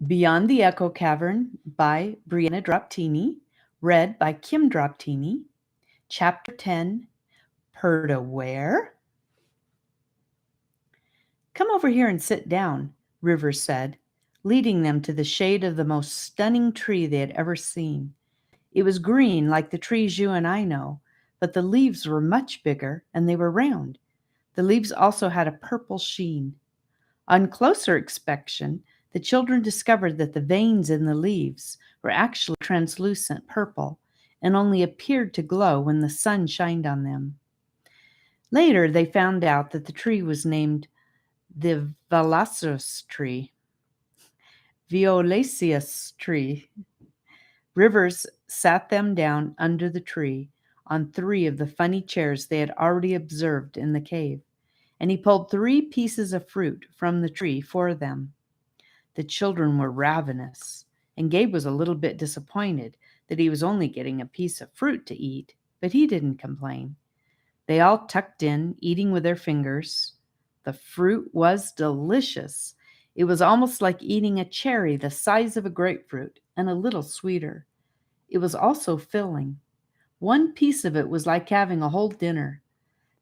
Beyond the Echo Cavern by BreAnna Teschendorf, read by Kim Droptiny. Chapter 10, Perda-where? Come over here and sit down, Rivers said, leading them to the shade of the most stunning tree they had ever seen. It was green like the trees you and I know, but the leaves were much bigger and they were round. The leaves also had a purple sheen. On closer inspection, the children discovered that the veins in the leaves were actually translucent purple and only appeared to glow when the sun shined on them. Later, they found out that the tree was named the Violaceous tree. Rivers sat them down under the tree on 3 of the funny chairs they had already observed in the cave, and he pulled 3 pieces of fruit from the tree for them. The children were ravenous, and Gabe was a little bit disappointed that he was only getting a piece of fruit to eat, but he didn't complain. They all tucked in, eating with their fingers. The fruit was delicious. It was almost like eating a cherry the size of a grapefruit and a little sweeter. It was also filling. One piece of it was like having a whole dinner.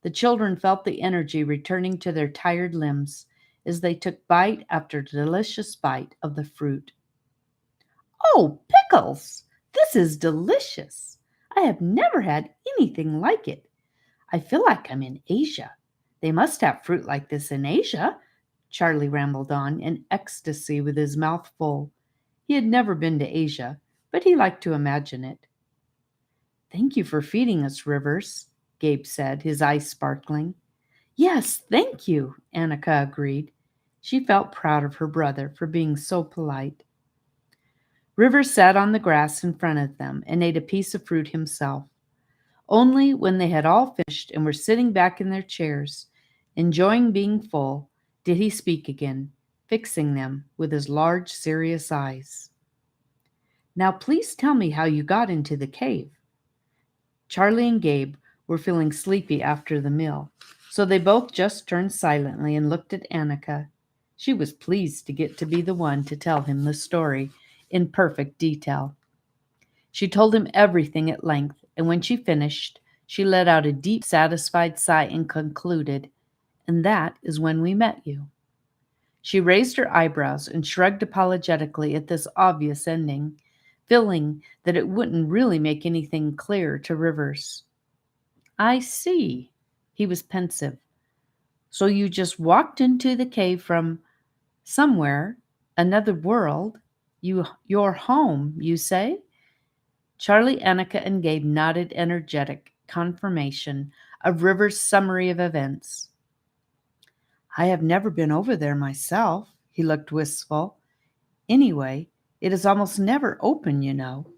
The children felt the energy returning to their tired limbs as they took bite after delicious bite of the fruit. "Oh, pickles! This is delicious! I have never had anything like it. I feel like I'm in Asia. They must have fruit like this in Asia," Charlie rambled on in ecstasy with his mouth full. He had never been to Asia, but he liked to imagine it. "Thank you for feeding us, Rivers," Gabe said, his eyes sparkling. "Yes, thank you," Annika agreed. She felt proud of her brother for being so polite. Rivers sat on the grass in front of them and ate a piece of fruit himself. Only when they had all finished and were sitting back in their chairs, enjoying being full, did he speak again, fixing them with his large, serious eyes. "Now please tell me how you got into the cave." Charlie and Gabe were feeling sleepy after the meal, so they both just turned silently and looked at Annika. She was pleased to get to be the one to tell him the story in perfect detail. She told him everything at length, and when she finished, she let out a deep, satisfied sigh and concluded, "And that is when we met you." She raised her eyebrows and shrugged apologetically at this obvious ending, feeling that it wouldn't really make anything clear to Rivers. "I see." He was pensive. "So you just walked into the cave from somewhere, another world. Your home, you say?" Charlie, Annika, and Gabe nodded energetic confirmation of Rivers' summary of events. "I have never been over there myself." He looked wistful. "Anyway, it is almost never open, you know."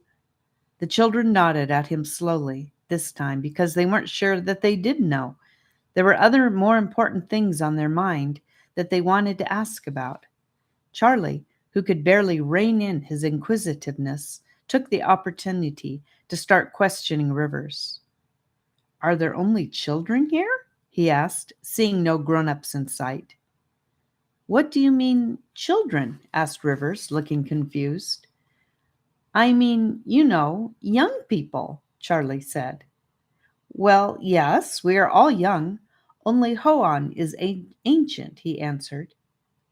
The children nodded at him slowly, this time, because they weren't sure that they did know. There were other more important things on their mind that they wanted to ask about. Charlie, who could barely rein in his inquisitiveness, took the opportunity to start questioning Rivers. "Are there only children here?" he asked, seeing no grown-ups in sight. "What do you mean, children?" asked Rivers, looking confused. "I mean, you know, young people," Charlie said. "Well, yes, we are all young. Only Hoan is ancient," he answered.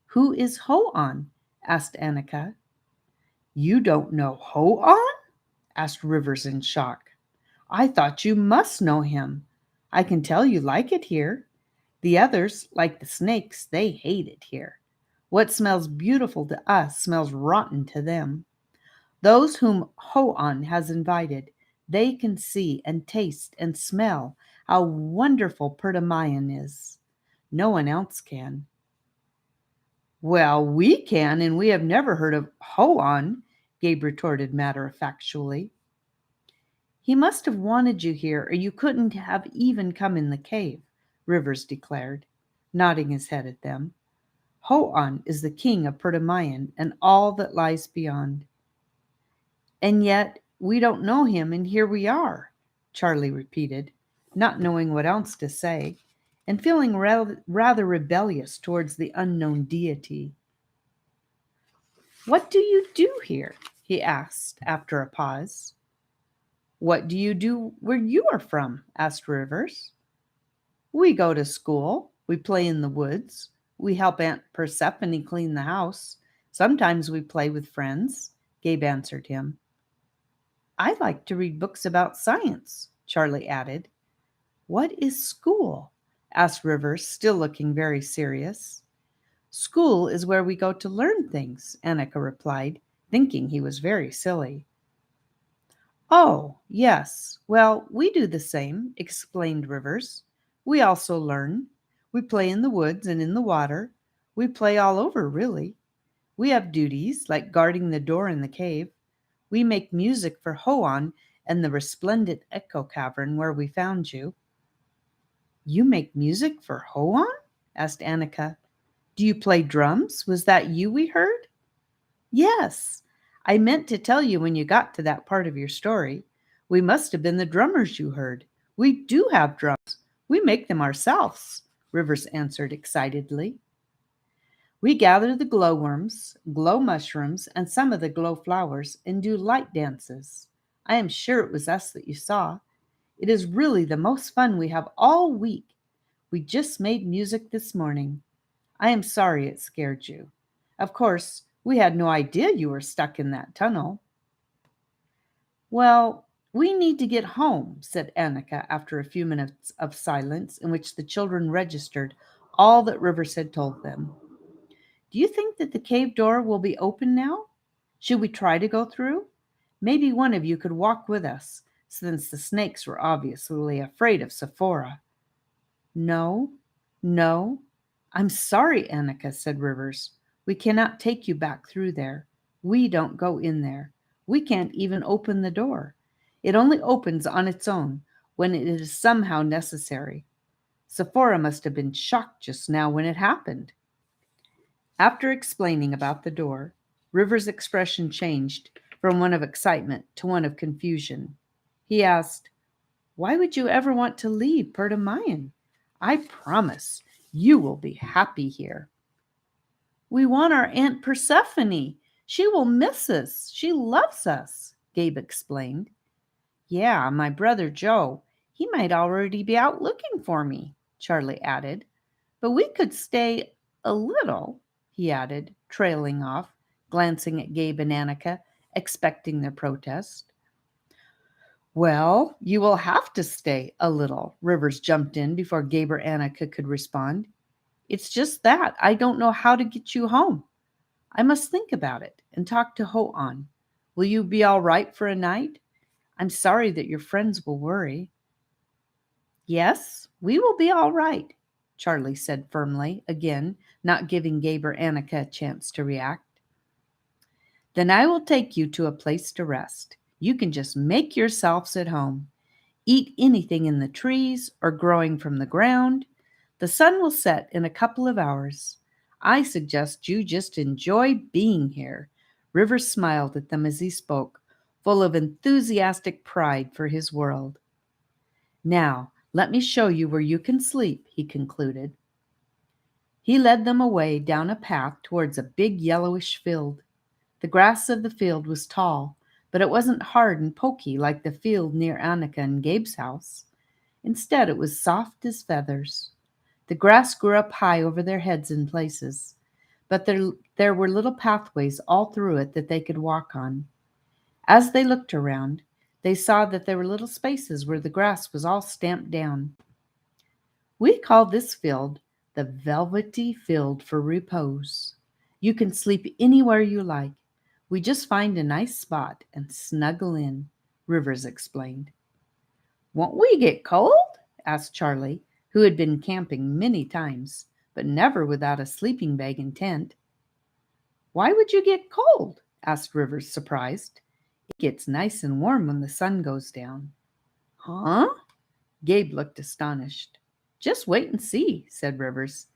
"Who is Hoan?" asked Annika. "You don't know Hoan?" asked Rivers in shock. "I thought you must know him. I can tell you like it here. The others, like the snakes, they hate it here. What smells beautiful to us smells rotten to them. Those whom Hoan has invited, they can see and taste and smell how wonderful Perda-mayan is. No one else can." "Well, we can, and we have never heard of Hoan," Gabe retorted matter-of-factually. "He must have wanted you here, or you couldn't have even come in the cave," Rivers declared, nodding his head at them. "Hoan is the king of Perda-mayan and all that lies beyond." "And yet we don't know him, and here we are," Charlie repeated, not knowing what else to say, and feeling rather rebellious towards the unknown deity. "What do you do here?" he asked after a pause. "What do you do where you are from?" asked Rivers. "We go to school, we play in the woods, we help Aunt Persephone clean the house. Sometimes we play with friends," Gabe answered him. "I like to read books about science," Charlie added. "What is school?" asked Rivers, still looking very serious. "School is where we go to learn things," Annika replied, thinking he was very silly. "Oh, yes. Well, we do the same," explained Rivers. "We also learn. We play in the woods and in the water. We play all over, really. We have duties, like guarding the door in the cave. We make music for Hoan and the resplendent Echo Cavern where we found you." "You make music for Hoan?" asked Annika. "Do you play drums? Was that you we heard?" "Yes. I meant to tell you when you got to that part of your story. We must have been the drummers you heard. We do have drums. We make them ourselves," Rivers answered excitedly. "We gather the glowworms, glow mushrooms, and some of the glow flowers and do light dances. I am sure it was us that you saw. It is really the most fun we have all week. We just made music this morning. I am sorry it scared you. Of course, we had no idea you were stuck in that tunnel." "Well, we need to get home," said Annika after a few minutes of silence in which the children registered all that Rivers had told them. "Do you think that the cave door will be open now? Should we try to go through? Maybe one of you could walk with us, since the snakes were obviously afraid of Sephora." "No, no. I'm sorry, Annika," said Rivers. "We cannot take you back through there. We don't go in there. We can't even open the door. It only opens on its own when it is somehow necessary. Sephora must have been shocked just now when it happened." After explaining about the door, Rivers' expression changed from one of excitement to one of confusion. He asked, "Why would you ever want to leave Perda-where? I promise you will be happy here." "We want our Aunt Persephone. She will miss us. She loves us," Gabe explained. "Yeah, my brother Joe. He might already be out looking for me," Charlie added. "But we could stay a little," he added, trailing off, glancing at Gabe and Annika, expecting their protest. "Well, you will have to stay a little," Rivers jumped in before Gabe or Annika could respond. "It's just that I don't know how to get you home. I must think about it and talk to Hoan. Will you be all right for a night? I'm sorry that your friends will worry." "Yes, we will be all right," Charlie said firmly, again, not giving Gabe or Annika a chance to react. "Then I will take you to a place to rest. You can just make yourselves at home. Eat anything in the trees or growing from the ground. The sun will set in a couple of hours. I suggest you just enjoy being here." Rivers smiled at them as he spoke, full of enthusiastic pride for his world. "Now, let me show you where you can sleep," he concluded. He led them away down a path towards a big yellowish field. The grass of the field was tall, but it wasn't hard and poky like the field near Annika and Gabe's house. Instead, it was soft as feathers. The grass grew up high over their heads in places, but there were little pathways all through it that they could walk on. As they looked around, they saw that there were little spaces where the grass was all stamped down. "We call this field the Velvety Field for Repose. You can sleep anywhere you like. We just find a nice spot and snuggle in," Rivers explained. "Won't we get cold?" asked Charlie, who had been camping many times, but never without a sleeping bag and tent. "Why would you get cold?" asked Rivers, surprised. "It gets nice and warm when the sun goes down." "Huh?" Gabe looked astonished. "Just wait and see," said Rivers.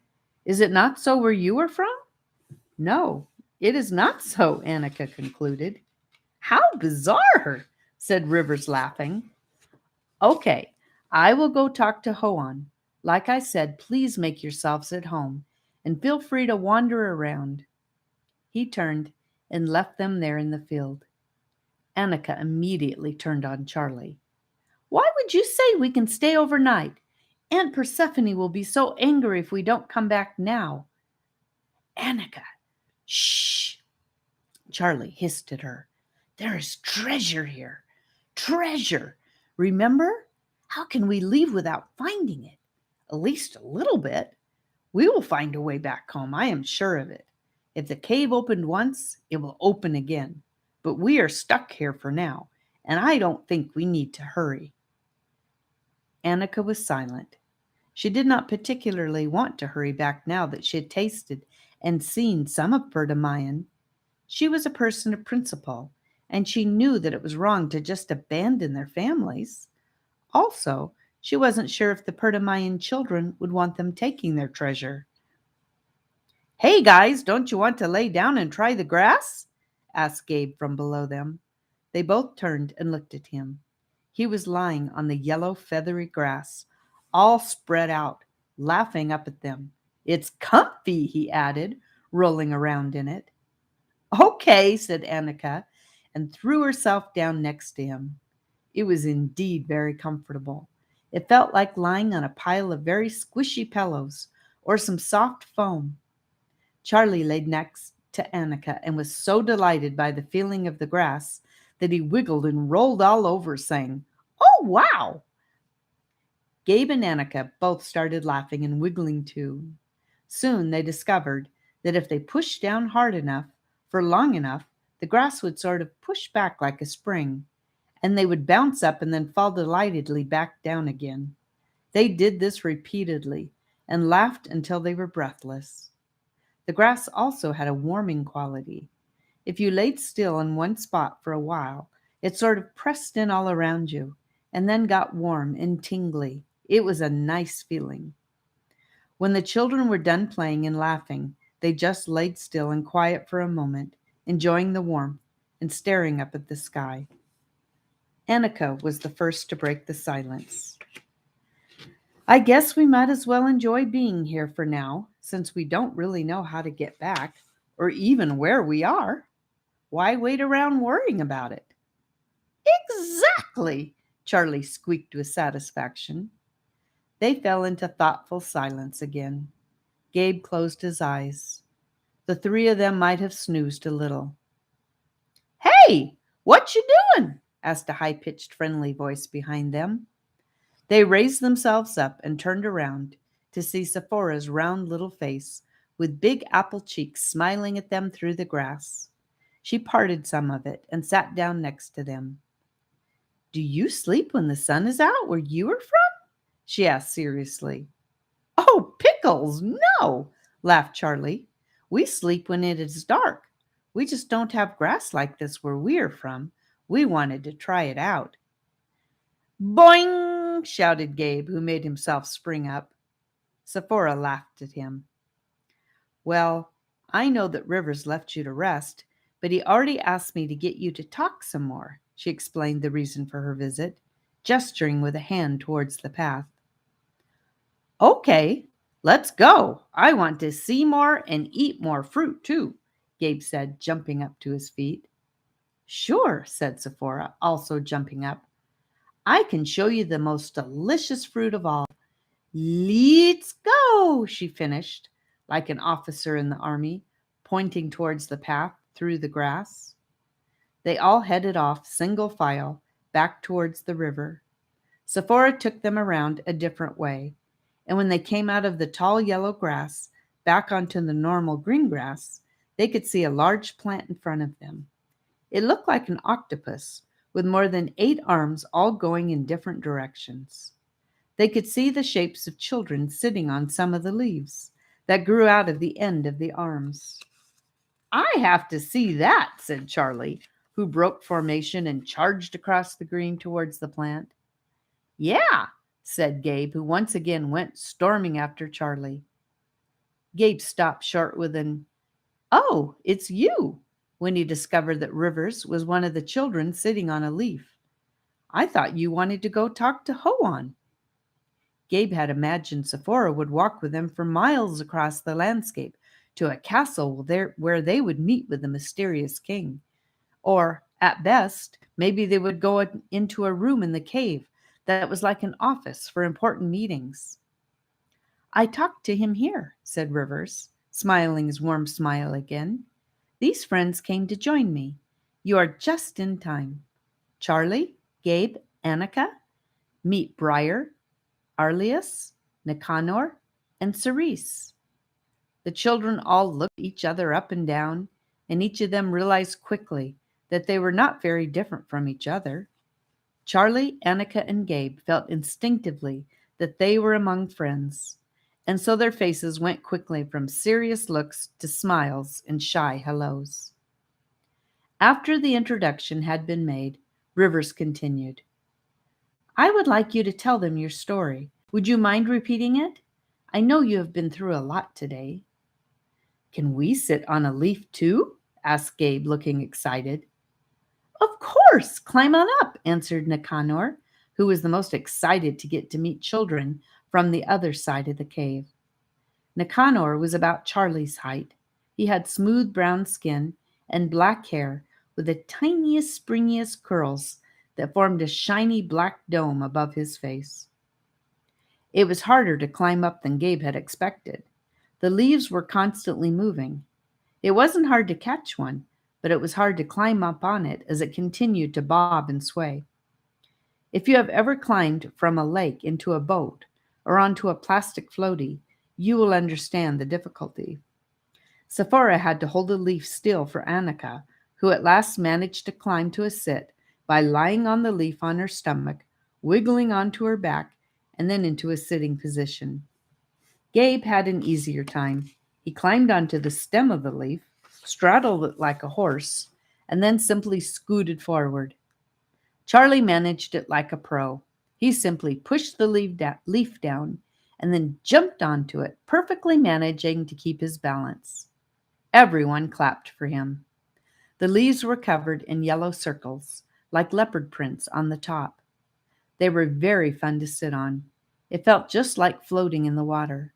"Is it not so where you are from?" "No, it is not so," Annika concluded. "How bizarre," said Rivers, laughing. "Okay, I will go talk to Hoan. Like I said, please make yourselves at home and feel free to wander around." He turned and left them there in the field. Annika immediately turned on Charlie. Why would you say we can stay overnight? Aunt Persephone will be so angry if we don't come back now. Annika, shh, Charlie hissed at her. There is treasure here. Treasure. Remember? How can we leave without finding it? At least a little bit. We will find a way back home, I am sure of it. If the cave opened once, it will open again. But we are stuck here for now, and I don't think we need to hurry. Annika was silent. She did not particularly want to hurry back now that she had tasted and seen some of Perda-where. She was a person of principle, and she knew that it was wrong to just abandon their families. Also, she wasn't sure if the Perda-where children would want them taking their treasure. Hey guys, don't you want to lay down and try the grass? Asked Gabe from below them. They both turned and looked at him. He was lying on the yellow feathery grass, all spread out, laughing up at them. It's comfy, he added, rolling around in it. Okay, said Annika, and threw herself down next to him. It was indeed very comfortable. It felt like lying on a pile of very squishy pillows or some soft foam. Charlie lay next to Annika and was so delighted by the feeling of the grass that he wiggled and rolled all over, saying, "Oh, wow!" Gabe and Annika both started laughing and wiggling too. Soon they discovered that if they pushed down hard enough, for long enough, the grass would sort of push back like a spring, and they would bounce up and then fall delightedly back down again. They did this repeatedly and laughed until they were breathless. The grass also had a warming quality. If you laid still in one spot for a while, it sort of pressed in all around you and then got warm and tingly. It was a nice feeling. When the children were done playing and laughing, they just laid still and quiet for a moment, enjoying the warmth and staring up at the sky. Annika was the first to break the silence. I guess we might as well enjoy being here for now, since we don't really know how to get back, or even where we are. Why wait around worrying about it? Exactly, Charlie squeaked with satisfaction. They fell into thoughtful silence again. Gabe closed his eyes. The three of them might have snoozed a little. Hey, what you doing? Asked a high-pitched, friendly voice behind them. They raised themselves up and turned around to see Sephora's round little face with big apple cheeks smiling at them through the grass. She parted some of it and sat down next to them. Do you sleep when the sun is out where you are from? She asked seriously. Oh, pickles, no, laughed Charlie. We sleep when it is dark. We just don't have grass like this where we are from. We wanted to try it out. Boing! Shouted Gabe, who made himself spring up. Sephora laughed at him. Well, I know that Rivers left you to rest, but he already asked me to get you to talk some more, she explained the reason for her visit, gesturing with a hand towards the path. Okay, let's go. I want to see more and eat more fruit, too, Gabe said, jumping up to his feet. Sure, said Sephora, also jumping up. I can show you the most delicious fruit of all. Let's go, she finished, like an officer in the army, pointing towards the path through the grass. They all headed off, single file, back towards the river. Sephora took them around a different way, and when they came out of the tall yellow grass, back onto the normal green grass, they could see a large plant in front of them. It looked like an octopus, with more than 8 arms all going in different directions. They could see the shapes of children sitting on some of the leaves that grew out of the end of the arms. I have to see that, said Charlie, who broke formation and charged across the green towards the plant. Yeah, said Gabe, who once again went storming after Charlie. Gabe stopped short with an, "Oh, it's you," when he discovered that Rivers was one of the children sitting on a leaf. I thought you wanted to go talk to Hoan. Gabe had imagined Sephora would walk with him for miles across the landscape, to a castle where they would meet with the mysterious king. Or, at best, maybe they would go into a room in the cave that was like an office for important meetings. I talked to him here, said Rivers, smiling his warm smile again. These friends came to join me. You are just in time. Charlie, Gabe, Annika, meet Briar, Arlius, Nicanor, and Cerise. The children all looked each other up and down, and each of them realized quickly that they were not very different from each other. Charlie, Annika, and Gabe felt instinctively that they were among friends, and so their faces went quickly from serious looks to smiles and shy hellos. After the introduction had been made, Rivers continued, I would like you to tell them your story. Would you mind repeating it? I know you have been through a lot today. Can we sit on a leaf too? Asked Gabe, looking excited. Of course, climb on up, answered Nicanor, who was the most excited to get to meet children from the other side of the cave. Nicanor was about Charlie's height. He had smooth brown skin and black hair with the tiniest, springiest curls that formed a shiny black dome above his face. It was harder to climb up than Gabe had expected. The leaves were constantly moving. It wasn't hard to catch one, but it was hard to climb up on it as it continued to bob and sway. If you have ever climbed from a lake into a boat or onto a plastic floaty, you will understand the difficulty. Sephora had to hold a leaf still for Annika, who at last managed to climb to a sit by lying on the leaf on her stomach, wiggling onto her back, and then into a sitting position. Gabe had an easier time. He climbed onto the stem of the leaf, straddled it like a horse, and then simply scooted forward. Charlie managed it like a pro. He simply pushed the leaf down and then jumped onto it, perfectly managing to keep his balance. Everyone clapped for him. The leaves were covered in yellow circles, like leopard prints on the top. They were very fun to sit on. It felt just like floating in the water.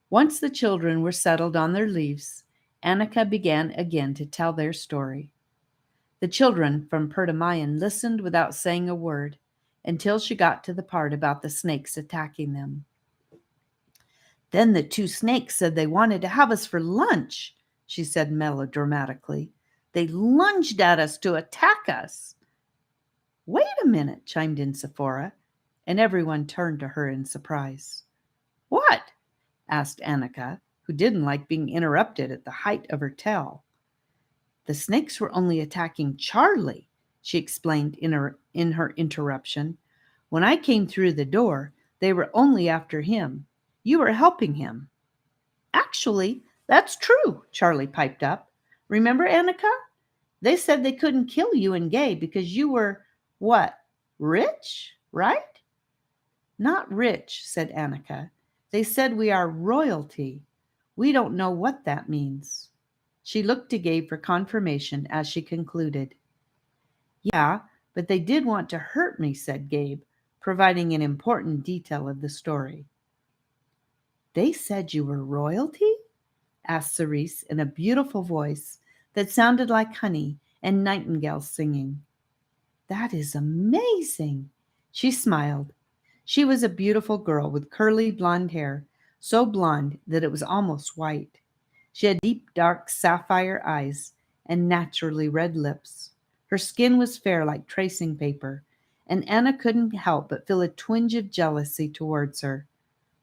Once the children were settled on their leaves, Annika began again to tell their story. The children from Perda-where listened without saying a word until she got to the part about the snakes attacking them. Then the two snakes said they wanted to have us for lunch, she said melodramatically. They lunged at us to attack us. Wait a minute, chimed in Sephora, and everyone turned to her in surprise. What? Asked Annika, who didn't like being interrupted at the height of her tale. The snakes were only attacking Charlie, she explained in her interruption. When I came through the door, they were only after him. You were helping him. Actually, that's true, Charlie piped up. Remember, Annika? They said they couldn't kill you and Gabe because you were, what, rich, right? Not rich, said Annika. They said we are royalty. We don't know what that means. She looked to Gabe for confirmation as she concluded. Yeah, but they did want to hurt me, said Gabe, providing an important detail of the story. They said you were royalty? Asked Cerise in a beautiful voice that sounded like honey and nightingales singing. That is amazing. She smiled. She was a beautiful girl with curly blonde hair, so blonde that it was almost white. She had deep, dark sapphire eyes and naturally red lips. Her skin was fair like tracing paper, and Anna couldn't help but feel a twinge of jealousy towards her.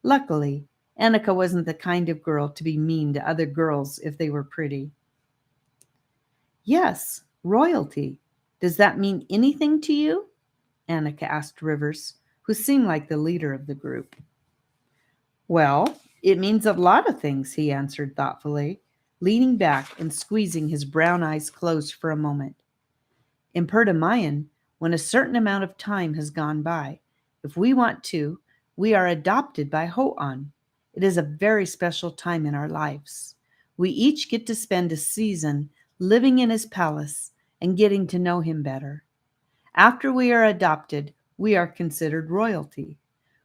Luckily, Annika wasn't the kind of girl to be mean to other girls if they were pretty. Yes, royalty. Does that mean anything to you? Annika asked Rivers, who seemed like the leader of the group. Well, it means a lot of things, he answered thoughtfully, leaning back and squeezing his brown eyes closed for a moment. In Perda-where, when a certain amount of time has gone by, if we want to, we are adopted by Ho'an. It is a very special time in our lives. We each get to spend a season living in his palace and getting to know him better. After we are adopted, we are considered royalty.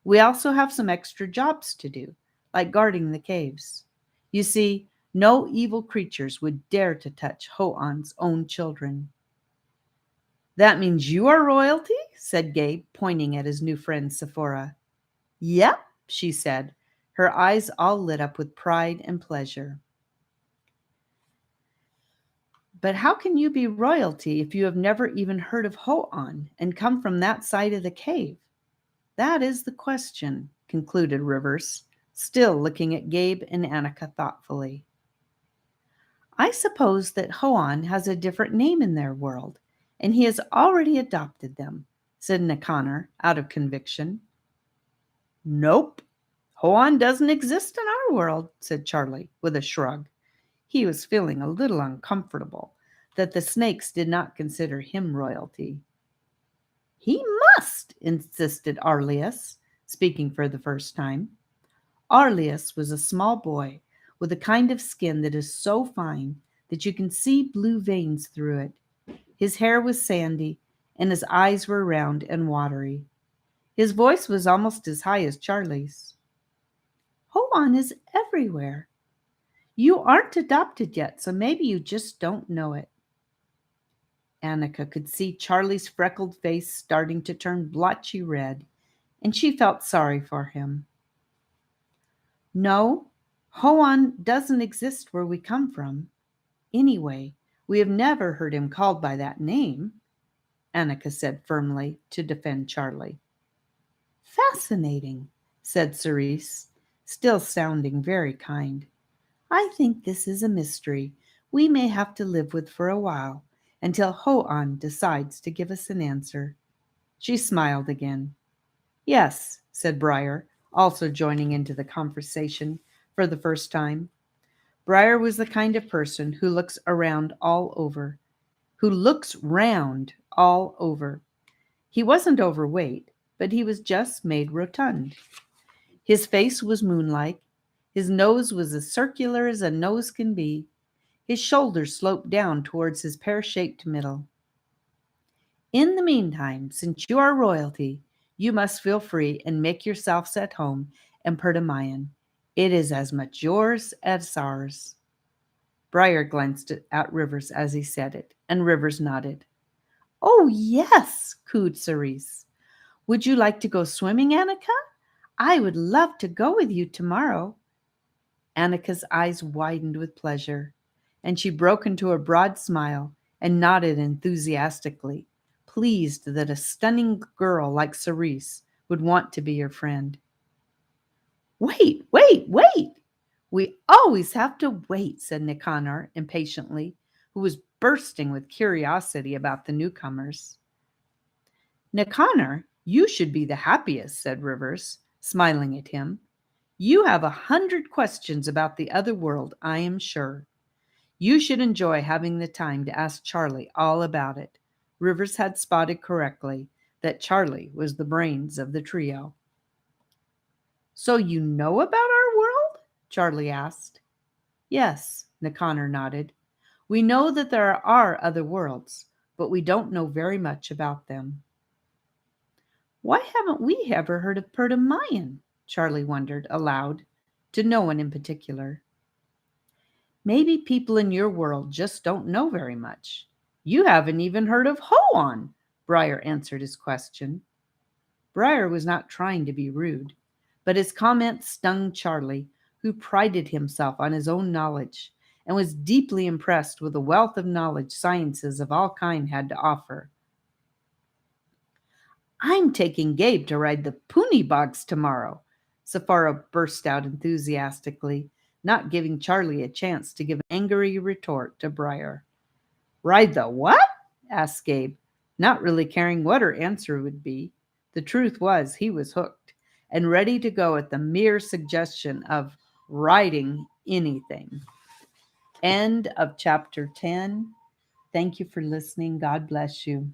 We also have some extra jobs to do, like guarding the caves. You see, No evil creatures would dare to touch Ho-On's own children. That means you are royalty? Said Gabe, pointing at his new friend Sephora. Yep, she said, her eyes all lit up with pride and pleasure. But how can you be royalty if you have never even heard of Ho-On and come from that side of the cave? That is the question, concluded Rivers, still looking at Gabe and Annika thoughtfully. I suppose that Ho-On has a different name in their world, and he has already adopted them, said Nicanor, out of conviction. Nope, Ho-On doesn't exist in our world, said Charlie, with a shrug. He was feeling a little uncomfortable that the snakes did not consider him royalty. He must, insisted Arlius, speaking for the first time. Arlius was a small boy with a kind of skin that is so fine that you can see blue veins through it. His hair was sandy, and his eyes were round and watery. His voice was almost as high as Charlie's. Ho-On is everywhere. You aren't adopted yet, so maybe you just don't know it. Annika could see Charlie's freckled face starting to turn blotchy red, and she felt sorry for him. No, Ho-On doesn't exist where we come from. Anyway, we have never heard him called by that name, Annika said firmly to defend Charlie. Fascinating, said Cerise, still sounding very kind. I think this is a mystery we may have to live with for a while until Ho-On decides to give us an answer. She smiled again. Yes, said Briar, also joining into the conversation for the first time. Briar was the kind of person who looks round all over. He wasn't overweight, but he was just made rotund. His face was moon-like. His nose was as circular as a nose can be. His shoulders sloped down towards his pear-shaped middle. In the meantime, since you are royalty, you must feel free and make yourselves at home in Perda-where. It is as much yours as ours. Briar glanced at Rivers as he said it, and Rivers nodded. Oh, yes, cooed Cerise. Would you like to go swimming, Annika? I would love to go with you tomorrow. Annika's eyes widened with pleasure, and she broke into a broad smile and nodded enthusiastically, pleased that a stunning girl like Cerise would want to be her friend. Wait! We always have to wait, said Nicanor impatiently, who was bursting with curiosity about the newcomers. Nicanor, you should be the happiest, said Rivers, smiling at him. You have 100 questions about the other world, I am sure. You should enjoy having the time to ask Charlie all about it. Rivers had spotted correctly that Charlie was the brains of the trio. So you know about our world? Charlie asked. Yes, Nicanor nodded. We know that there are other worlds, but we don't know very much about them. Why haven't we ever heard of Perda-where? Charlie wondered aloud, to no one in particular. Maybe people in your world just don't know very much. You haven't even heard of Ho-On, Briar answered his question. Briar was not trying to be rude, but his comment stung Charlie, who prided himself on his own knowledge and was deeply impressed with the wealth of knowledge sciences of all kinds had to offer. I'm taking Gabe to ride the pony bogs tomorrow, Sephora burst out enthusiastically, not giving Charlie a chance to give an angry retort to Briar. Ride the what? Asked Gabe, not really caring what her answer would be. The truth was he was hooked and ready to go at the mere suggestion of riding anything. End of chapter 10. Thank you for listening. God bless you.